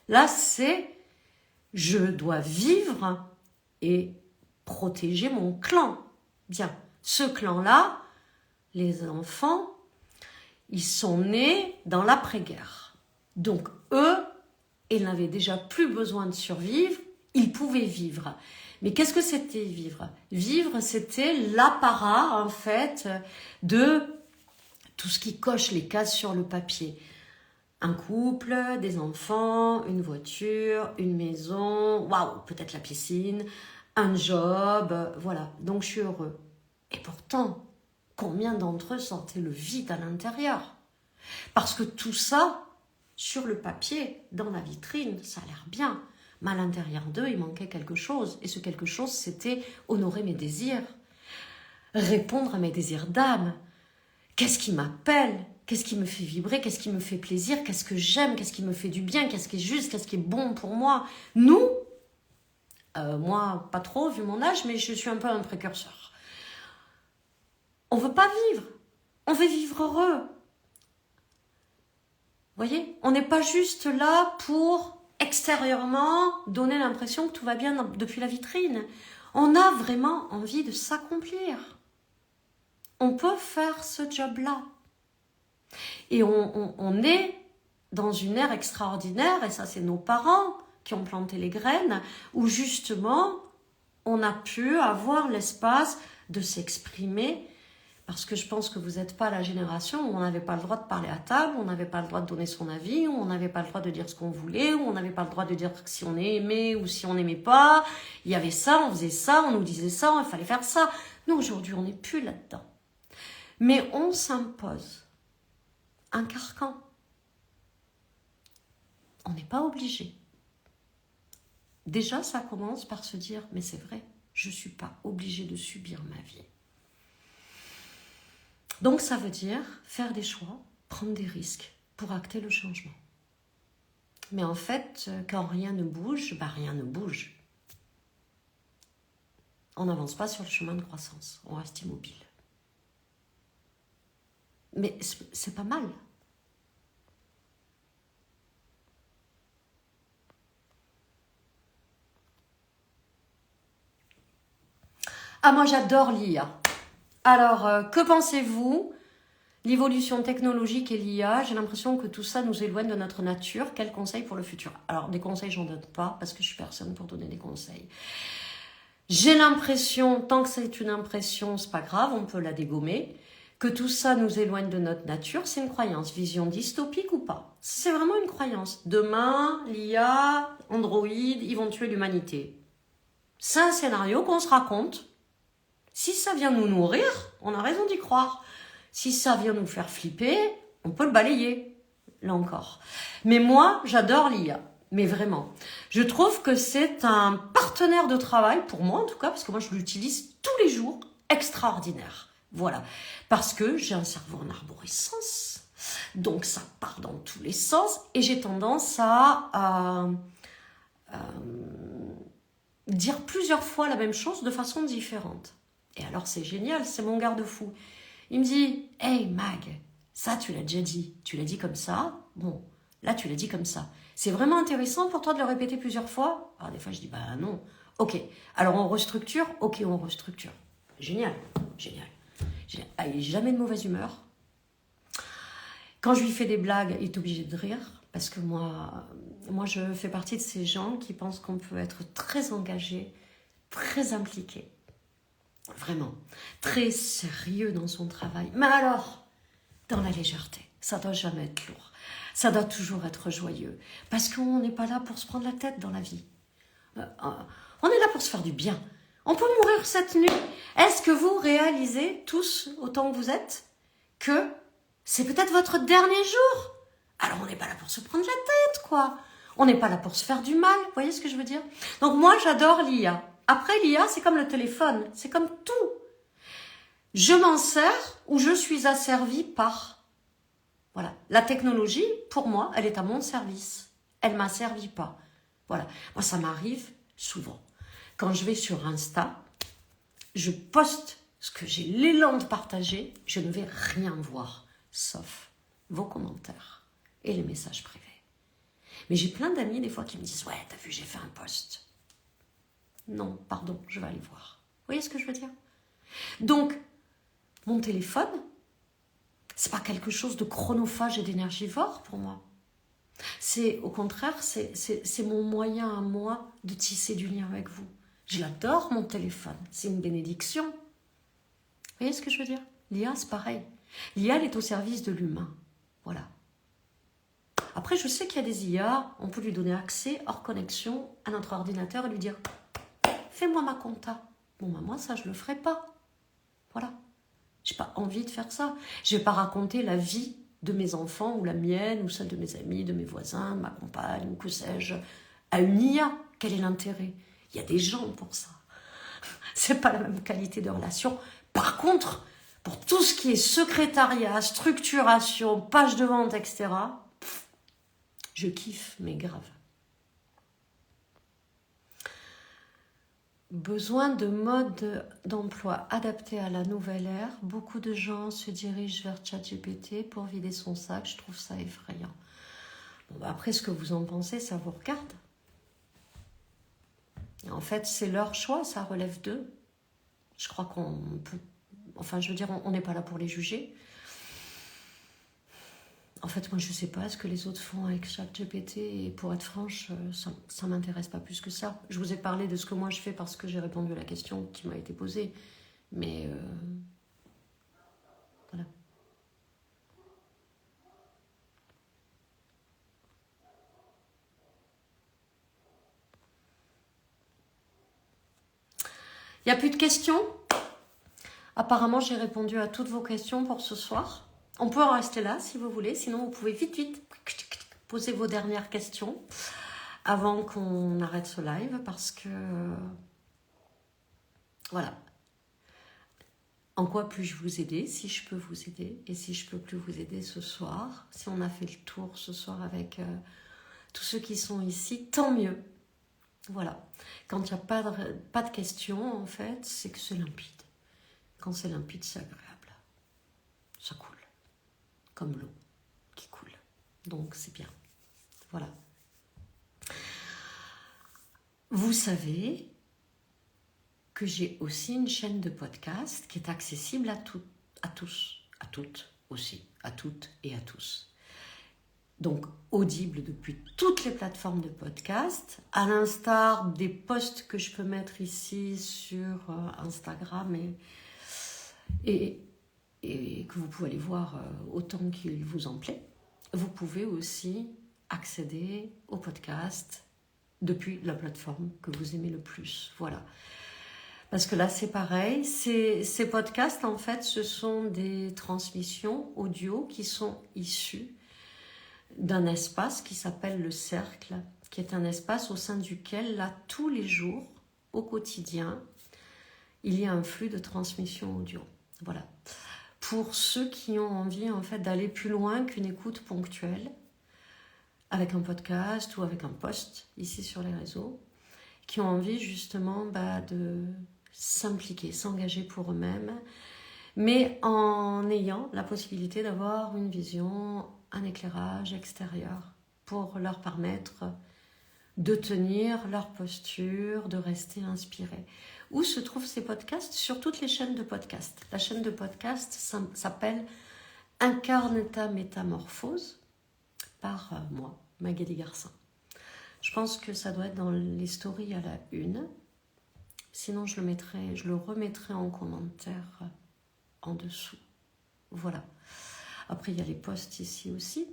Là, c'est « Je dois vivre et protéger mon clan. » Bien, ce clan-là, les enfants, ils sont nés dans l'après-guerre. Donc, eux, ils n'avaient déjà plus besoin de survivre, ils pouvaient vivre. Mais qu'est-ce que c'était vivre? Vivre, c'était l'apparat, en fait, de tout ce qui coche les cases sur le papier. Un couple, des enfants, une voiture, une maison, waouh, peut-être la piscine, un job, voilà. Donc, je suis heureux. Et pourtant, combien d'entre eux sentaient le vide à l'intérieur? Parce que tout ça, sur le papier, dans la vitrine, ça a l'air bien. Mais à l'intérieur d'eux, il manquait quelque chose. Et ce quelque chose, c'était honorer mes désirs. Répondre à mes désirs d'âme. Qu'est-ce qui m'appelle? Qu'est-ce qui me fait vibrer? Qu'est-ce qui me fait plaisir? Qu'est-ce que j'aime? Qu'est-ce qui me fait du bien? Qu'est-ce qui est juste? Qu'est-ce qui est bon pour moi? Nous, moi, pas trop, vu mon âge, mais je suis un peu un précurseur. On veut pas vivre. On veut vivre heureux. Vous voyez? On n'est pas juste là pour extérieurement donner l'impression que tout va bien depuis la vitrine. On a vraiment envie de s'accomplir. On peut faire ce job-là. Et on est dans une ère extraordinaire, et ça c'est nos parents qui ont planté les graines, où justement on a pu avoir l'espace de s'exprimer. Parce que je pense que vous n'êtes pas la génération où on n'avait pas le droit de parler à table, où on n'avait pas le droit de donner son avis, où on n'avait pas le droit de dire ce qu'on voulait, où on n'avait pas le droit de dire si on aimait ou si on n'aimait pas. Il y avait ça, on faisait ça, on nous disait ça, il fallait faire ça. Nous, aujourd'hui, on n'est plus là-dedans. Mais on s'impose un carcan. On n'est pas obligé. Déjà, ça commence par se dire, mais c'est vrai, je ne suis pas obligée de subir ma vie. Donc ça veut dire faire des choix, prendre des risques pour acter le changement. Mais en fait, quand rien ne bouge, rien ne bouge. On n'avance pas sur le chemin de croissance, on reste immobile. Mais c'est pas mal. Ah, moi j'adore l'IA. Alors, que pensez-vous? L'évolution technologique et l'IA, j'ai l'impression que tout ça nous éloigne de notre nature. Quels conseils pour le futur? Alors, des conseils, j'en donne pas, parce que je suis personne pour donner des conseils. J'ai l'impression, tant que c'est une impression, c'est pas grave, on peut la dégommer, que tout ça nous éloigne de notre nature, c'est une croyance. Vision dystopique ou pas? C'est vraiment une croyance. Demain, l'IA, Android, ils vont tuer l'humanité. C'est un scénario qu'on se raconte. Si ça vient nous nourrir, on a raison d'y croire. Si ça vient nous faire flipper, on peut le balayer, là encore. Mais moi, j'adore l'IA, mais vraiment. Je trouve que c'est un partenaire de travail, pour moi en tout cas, parce que moi je l'utilise tous les jours, extraordinaire. Voilà, parce que j'ai un cerveau en arborescence, donc ça part dans tous les sens, et j'ai tendance à dire plusieurs fois la même chose de façon différente. Et alors c'est génial, c'est mon garde-fou. Il me dit, hey Mag, ça tu l'as déjà dit, tu l'as dit comme ça, bon, là tu l'as dit comme ça. C'est vraiment intéressant pour toi de le répéter plusieurs fois? Alors des fois je dis, bah non. Ok, alors on restructure? Ok, on restructure. Génial, génial. Ah, il n'est jamais de mauvaise humeur. Quand je lui fais des blagues, il est obligé de rire, parce que moi je fais partie de ces gens qui pensent qu'on peut être très engagé, très impliqué. Vraiment, très sérieux dans son travail. Mais alors, dans la légèreté, ça doit jamais être lourd. Ça doit toujours être joyeux. Parce qu'on n'est pas là pour se prendre la tête dans la vie. On est là pour se faire du bien. On peut mourir cette nuit. Est-ce que vous réalisez tous, autant que vous êtes, que c'est peut-être votre dernier jour? Alors on n'est pas là pour se prendre la tête, quoi. On n'est pas là pour se faire du mal. Vous voyez ce que je veux dire? Donc moi, j'adore l'IA. Après, l'IA, c'est comme le téléphone. C'est comme tout. Je m'en sers ou je suis asservie par. Voilà. La technologie, pour moi, elle est à mon service. Elle ne m'asservit pas. Voilà. Moi, ça m'arrive souvent. Quand je vais sur Insta, je poste ce que j'ai l'élan de partager, je ne vais rien voir, sauf vos commentaires et les messages privés. Mais j'ai plein d'amis des fois qui me disent « Ouais, t'as vu, j'ai fait un post. » Non, pardon, je vais aller voir. Vous voyez ce que je veux dire? Donc, mon téléphone, c'est pas quelque chose de chronophage et d'énergivore pour moi. C'est, au contraire, c'est mon moyen à moi de tisser du lien avec vous. Je l'adore, mon téléphone. C'est une bénédiction. Vous voyez ce que je veux dire? L'IA, c'est pareil. L'IA, elle est au service de l'humain. Voilà. Après, je sais qu'il y a des IA, on peut lui donner accès hors connexion à notre ordinateur et lui dire « Fais-moi ma compta ». Bon, bah, moi, ça, je le ferai pas. Voilà. J'ai pas envie de faire ça. Je vais pas raconter la vie de mes enfants ou la mienne ou celle de mes amis, de mes voisins, de ma compagne ou que sais-je à une IA. Quel est l'intérêt? Il y a des gens pour ça. C'est pas la même qualité de relation. Par contre, pour tout ce qui est secrétariat, structuration, page de vente, etc., je kiffe, mais grave. Besoin de mode d'emploi adapté à la nouvelle ère. Beaucoup de gens se dirigent vers ChatGPT pour vider son sac. Je trouve ça effrayant. Bon, bah après, ce que vous en pensez, ça vous regarde. En fait, c'est leur choix, ça relève d'eux. Je crois qu'on peut... Enfin, je veux dire, on n'est pas là pour les juger. En fait, moi, je ne sais pas ce que les autres font avec ChatGPT. Et pour être franche, ça ne m'intéresse pas plus que ça. Je vous ai parlé de ce que moi je fais parce que j'ai répondu à la question qui m'a été posée. Mais voilà. Il n'y a plus de questions? Apparemment, j'ai répondu à toutes vos questions pour ce soir. On peut en rester là si vous voulez. Sinon, vous pouvez vite poser vos dernières questions avant qu'on arrête ce live parce que... Voilà. En quoi puis-je vous aider, si je peux vous aider, et si je peux plus vous aider ce soir, si on a fait le tour ce soir avec tous ceux qui sont ici, tant mieux. Voilà. Quand il n'y a pas de questions, en fait, c'est que c'est limpide. Quand c'est limpide, c'est agréable. Ça coule. Comme l'eau qui coule. Donc, c'est bien. Voilà. Vous savez que j'ai aussi une chaîne de podcast qui est accessible à tous, à toutes aussi, à toutes et à tous. donc audible depuis toutes les plateformes de podcast, à l'instar des posts que je peux mettre ici sur Instagram et que vous pouvez aller voir autant qu'il vous en plaît. Vous pouvez aussi accéder au podcast depuis la plateforme que vous aimez le plus. Voilà. Parce que là, c'est pareil. Ces podcasts, en fait, ce sont des transmissions audio qui sont issues d'un espace qui s'appelle le Cercle, qui est un espace au sein duquel, là, tous les jours, au quotidien, il y a un flux de transmission audio. Voilà. Pour ceux qui ont envie, en fait, d'aller plus loin qu'une écoute ponctuelle, avec un podcast ou avec un post, ici sur les réseaux, qui ont envie, justement, de s'impliquer, s'engager pour eux-mêmes, mais en ayant la possibilité d'avoir une vision, un éclairage extérieur pour leur permettre de tenir leur posture, de rester inspirés. Où se trouvent ces podcasts? Sur toutes les chaînes de podcasts. La chaîne de podcast s'appelle Incarne ta métamorphose par moi, Magali Garcin. Je pense que ça doit être dans les stories à la une. Sinon, je le remettrai en commentaire en dessous. Voilà. Après, il y a les posts ici aussi.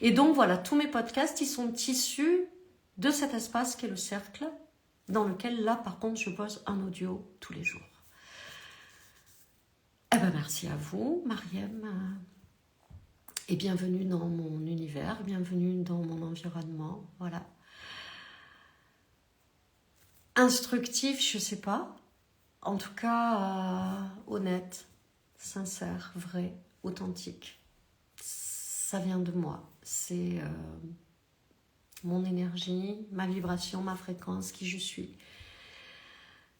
Et donc, voilà, tous mes podcasts, ils sont issus de cet espace qu'est le Cercle, dans lequel, là, par contre, je pose un audio tous les jours. Eh bien, merci à vous, Mariem, et bienvenue dans mon univers, bienvenue dans mon environnement, voilà. Instructif, je ne sais pas, en tout cas, honnête, sincère, vrai, authentique. Ça vient de moi, c'est mon énergie, ma vibration, ma fréquence, qui je suis,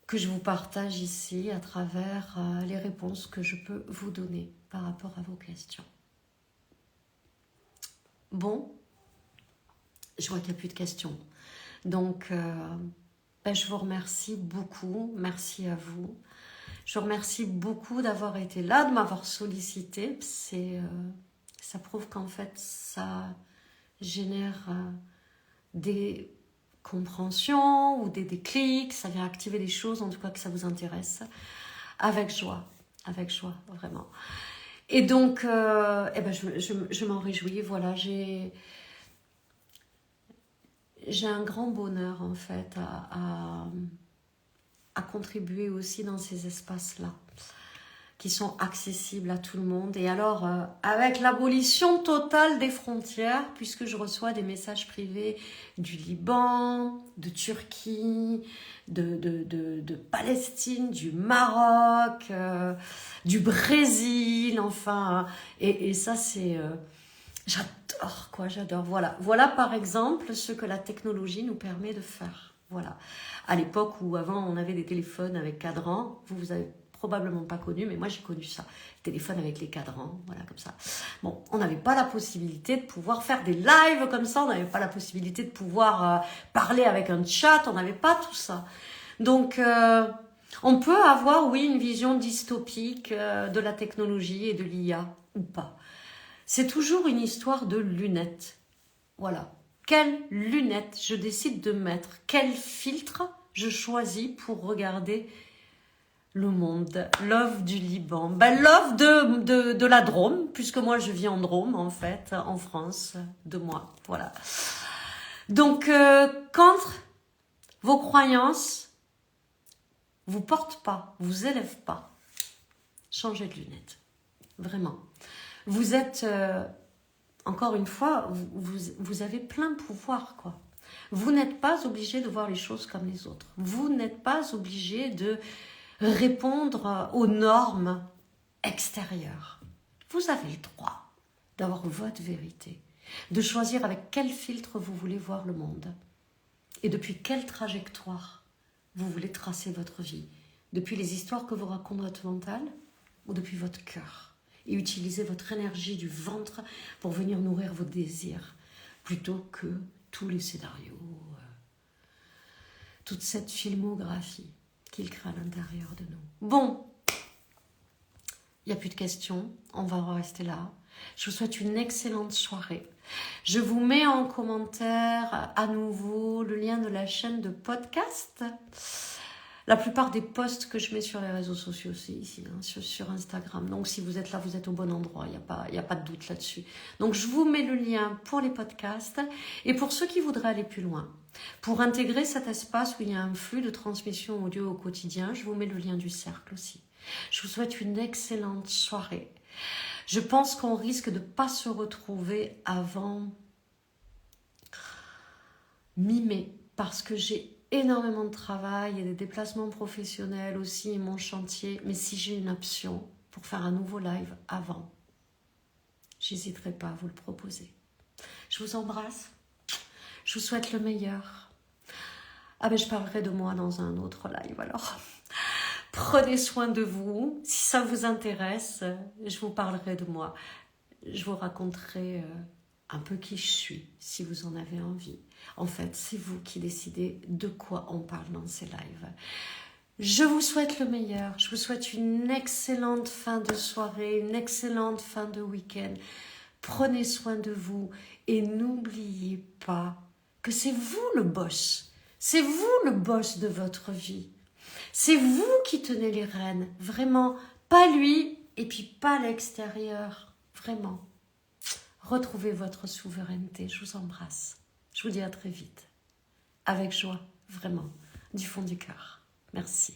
que je vous partage ici à travers les réponses que je peux vous donner par rapport à vos questions. Bon, je vois qu'il n'y a plus de questions. Donc, je vous remercie beaucoup. Merci à vous. Je vous remercie beaucoup d'avoir été là, de m'avoir sollicité. Ça prouve qu'en fait, ça génère des compréhensions ou des déclics. Ça vient activer des choses, en tout cas que ça vous intéresse. Avec joie, vraiment. Et donc, je m'en réjouis. Voilà, j'ai un grand bonheur, en fait, à contribuer aussi dans ces espaces-là, qui sont accessibles à tout le monde. Et alors, avec l'abolition totale des frontières, puisque je reçois des messages privés du Liban, de Turquie, de Palestine, du Maroc, du Brésil, enfin, et ça, c'est... J'adore. Voilà par exemple ce que la technologie nous permet de faire. Voilà. À l'époque où avant on avait des téléphones avec cadran, vous avez probablement pas connu, mais moi j'ai connu ça. Téléphone avec les cadrans, voilà, comme ça. Bon, on n'avait pas la possibilité de pouvoir faire des lives comme ça, on n'avait pas la possibilité de pouvoir parler avec un chat, on n'avait pas tout ça. Donc, on peut avoir, oui, une vision dystopique de la technologie et de l'IA, ou pas. C'est toujours une histoire de lunettes. Voilà. Quelles lunettes je décide de mettre? Quel filtre je choisis pour regarder le monde? Love du Liban. Love de la Drôme, puisque moi je vis en Drôme, en fait, en France, de moi. Voilà. Donc, quand vos croyances vous portent pas, vous élèvent pas, changez de lunettes. Vraiment. Vous êtes, encore une fois, vous avez plein de pouvoir, quoi. Vous n'êtes pas obligé de voir les choses comme les autres. Vous n'êtes pas obligé de répondre aux normes extérieures. Vous avez le droit d'avoir votre vérité, de choisir avec quel filtre vous voulez voir le monde et depuis quelle trajectoire vous voulez tracer votre vie, depuis les histoires que vous raconte votre mental ou depuis votre cœur. Et utilisez votre énergie du ventre pour venir nourrir vos désirs, plutôt que tous les scénarios, toute cette filmographie qu'il crée à l'intérieur de nous. Bon, il n'y a plus de questions, on va rester là. Je vous souhaite une excellente soirée. Je vous mets en commentaire à nouveau le lien de la chaîne de podcast. La plupart des posts que je mets sur les réseaux sociaux, c'est ici, hein, sur Instagram. Donc, si vous êtes là, vous êtes au bon endroit. Il n'y a pas de doute là-dessus. Donc, je vous mets le lien pour les podcasts. Et pour ceux qui voudraient aller plus loin, pour intégrer cet espace où il y a un flux de transmission audio au quotidien, je vous mets le lien du cercle aussi. Je vous souhaite une excellente soirée. Je pense qu'on risque de ne pas se retrouver avant mi-mai, parce que j'ai énormément de travail et des déplacements professionnels aussi et mon chantier. Mais si j'ai une option pour faire un nouveau live avant, j'hésiterai pas à vous le proposer. Je vous embrasse. Je vous souhaite le meilleur. Ah ben je parlerai de moi dans un autre live alors. Prenez soin de vous. Si ça vous intéresse, je vous parlerai de moi. Je vous raconterai un peu qui je suis, si vous en avez envie. En fait, c'est vous qui décidez de quoi on parle dans ces lives. Je vous souhaite le meilleur. Je vous souhaite une excellente fin de soirée, une excellente fin de week-end. Prenez soin de vous et n'oubliez pas que c'est vous le boss. C'est vous le boss de votre vie. C'est vous qui tenez les rênes. Vraiment, pas lui et puis pas l'extérieur. Vraiment. Retrouvez votre souveraineté. Je vous embrasse. Je vous dis à très vite. Avec joie, vraiment, du fond du cœur. Merci.